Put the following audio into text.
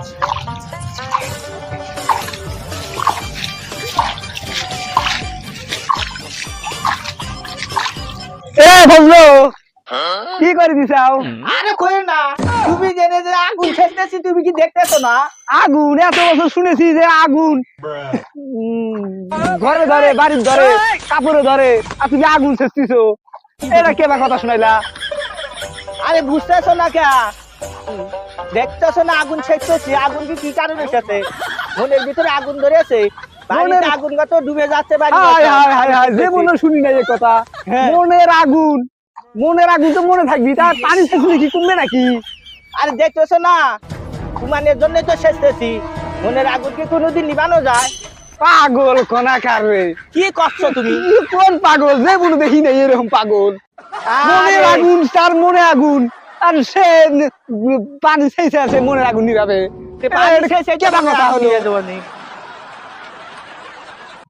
কি করে দিছাও? আরে কই না, তুমি জেনে যে আগুন ছেড়তেছি, তুমি কি দেখতেছো না? আগুন এত বছর শুনেছি যে আগুন ঘরে ধরে, বাড়ির ধরে, কাপড়ে ধরে, আর তুমি আগুন ছেড়তিছো। এটা কেবা কথা শুনাইলা? আরে বুঝতেছো না কে? দেখতেছো না আগুন ছেড়তেছি? আগুন কি কারণের সাথে? মনের ভিতরে আগুন ধরেছে, বাড়িতে আগুন কত ডুবে যাচ্ছে বাড়ি। হায় হায় হায় হায়, জীবনে শুনি নাই এই কথা। মনের আগুন, মনের আগুন তো মনে থাকবি, তার পানি ছেড়লে কি কমবে নাকি? আরে দেখতেছো না, তোমার জন্য তো ছেড়তেছি। মনের আগুন কি কোনোদিন নিবানো যায়? পাগল কোনাকার রে, কি করছো তুমি? কোন পাগল? জীবনে দেখি নাই এরকম পাগল। মনের আগুন, তার মনে আগুন, আর সে পানি ছেড়ে আছে মনের আগুন নিভাবে। পানি ছেড়ে কেমন কথা হলো?